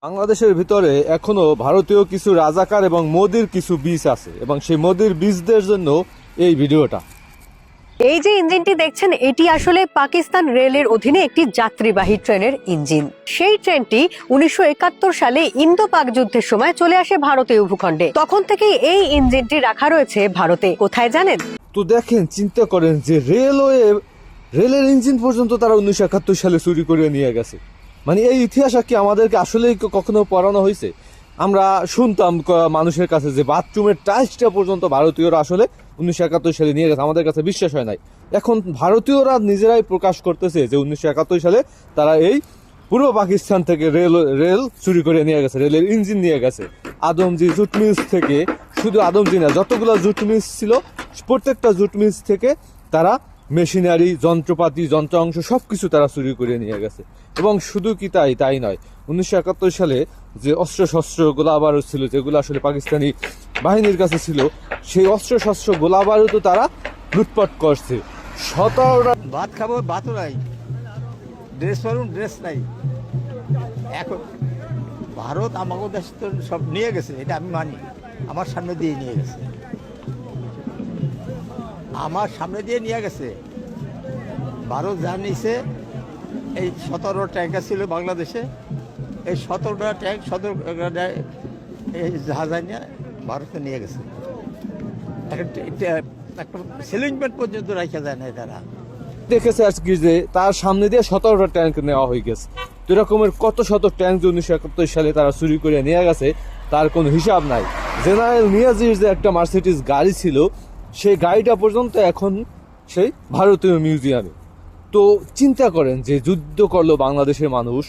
বাংলাদেশের ভিতরে এখনো ভারতীয় কিছু রাজাকার এবং মোদির কিছু বীজ আছে এবং সেই মোদির বীজদের জন্য এই ভিডিওটা। এই যে ইঞ্জিনটি দেখছেন এটি আসলে পাকিস্তান রেলের অধীনে একটি যাত্রীবাহী ট্রেনের ইঞ্জিন। সেই ট্রেনটি 1971 সালে ইন্দো পাক যুদ্ধের সময় চলে আসে ভারতীয় ভূখণ্ডে। তখন থেকেই এই ইঞ্জিনটি রাখা রয়েছে ভারতে। কোথায় জানেন? তো দেখেন, চিন্তা করেন যে রেলের ইঞ্জিন পর্যন্ত তারা 1971 সালে চুরি করে নিয়ে গেছে। মানে এই ইতিহাস কি আমাদেরকে আসলেই কখনো পড়ানো হয়েছে? আমরা শুনতাম মানুষের কাছে যে বাথরুমের টাইলসটা পর্যন্ত ভারতীয়রা আসলে 1971 সালে নিয়ে গেছে, আমাদের কাছে বিশ্বাস হয় নাই। এখন ভারতীয়রা নিজেরাই প্রকাশ করতেছে যে 1971 সালে তারা এই পূর্ব পাকিস্তান থেকে রেল চুরি করে নিয়ে গেছে, রেলের ইঞ্জিন নিয়ে গেছে। আদমজি জুট মিলস থেকে, শুধু আদমজি না, যতগুলো জুট মিলস ছিল প্রত্যেকটা জুট মিলস থেকে তারা মেশিনারি, যন্ত্রপাতি, যন্ত্রাংশ সবকিছু তারা চুরি করে নিয়ে গেছে। এবং শুধু কি তাই নয়, 1971 সালে যে অস্ত্রশস্ত্র গোলাবারুদ ছিল, যেগুলো আসলে পাকিস্তানি বাহিনীর কাছে ছিল, সেই অস্ত্রশস্ত্র গোলাবারুদও তারা লুটপাট করছে। 17টা ভাত খাবো, ভাতও নাই, ড্রেস পরুন, ড্রেস নাই। এখন ভারত আমাকে দেশ তো সব নিয়ে গেছে, এটা আমি মানি। আমার সামনে দিয়ে নিয়ে গেছে, আমার সামনে দিয়ে নিয়ে গেছে। ভারত যা নিয়েছে, এই 17 ট্যাঙ্কার ছিল বাংলাদেশে, এই 17টা ট্যাঙ্ক 17টা এই জাহাজ নিয়ে ভারতে নিয়ে গেছে। একটা সেলিংমেন্ট পর্যন্ত রাখা যায় না তারা। দেখেছে আজকে যে তার সামনে দিয়ে 17টা ট্যাঙ্ক নেওয়া হয়ে গেছে। তো এরকমের কত শত ট্যাঙ্ক 1971 সালে তারা চুরি করে নিয়ে গেছে তার কোনো হিসাব নাই। জেনারেল নিয়াজির যে একটা মার্সিডিজ গাড়ি ছিল, সেই গাড়িটা পর্যন্ত এখন সেই ভারতীয় মিউজিয়ামে। তো চিন্তা করেন যে যুদ্ধ করলো বাংলাদেশের মানুষ,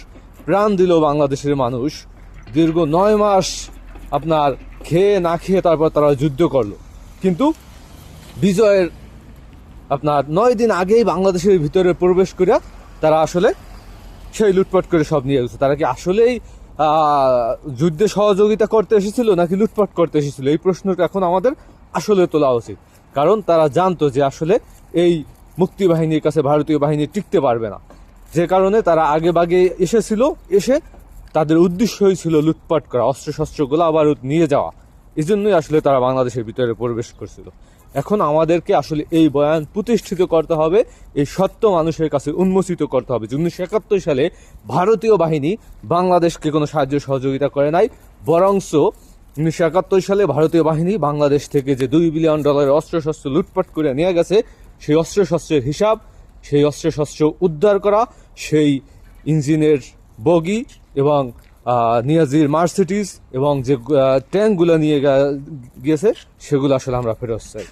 প্রাণ দিল বাংলাদেশের মানুষ, দীর্ঘ 9 মাস আপনার খেয়ে না খেয়ে তারপর তারা যুদ্ধ করলো, কিন্তু বিজয়ের আপনার 9 দিন আগেই বাংলাদেশের ভিতরে প্রবেশ করে তারা আসলে সেই লুটপাট করে সব নিয়ে গেছে। তারা কি আসলেই যুদ্ধে সহযোগিতা করতে এসেছিল নাকি লুটপাট করতে এসেছিল? এই প্রশ্নটা এখন আমাদের আসলে তোলা উচিত। কারণ তারা জানতো যে আসলে এই মুক্তিবাহিনীর কাছে ভারতীয় বাহিনী টিকতে পারবে না, যে কারণে তারা আগে বাগে এসে তাদের উদ্দেশ্যই ছিল লুটপাট করা, অস্ত্রশস্ত্র গোলাবারুদ নিয়ে যাওয়া। এই জন্যই আসলে তারা বাংলাদেশের ভিতরে প্রবেশ করছিল। এখন আমাদেরকে আসলে এই বয়ান প্রতিষ্ঠিত করতে হবে, এই সত্য মানুষের কাছে উন্মোচিত করতে হবে। 1971 সালে ভারতীয় বাহিনী বাংলাদেশকে কোনো সাহায্য সহযোগিতা করে নাই, বরংস 1971 সালে ভারতীয় বাহিনী বাংলাদেশ থেকে যে $2 বিলিয়ন অস্ত্রশস্ত্র লুটপাট করে নিয়ে গেছে, সেই অস্ত্রশস্ত্রের হিসাব, সেই অস্ত্রশস্ত্র উদ্ধার করা, সেই ইঞ্জিনের বগি এবং নিয়াজির মার্সিডিজ এবং যে ট্যাঙ্কগুলো নিয়ে গিয়েছে, সেগুলো আসলে আমরা ফেরত চাই।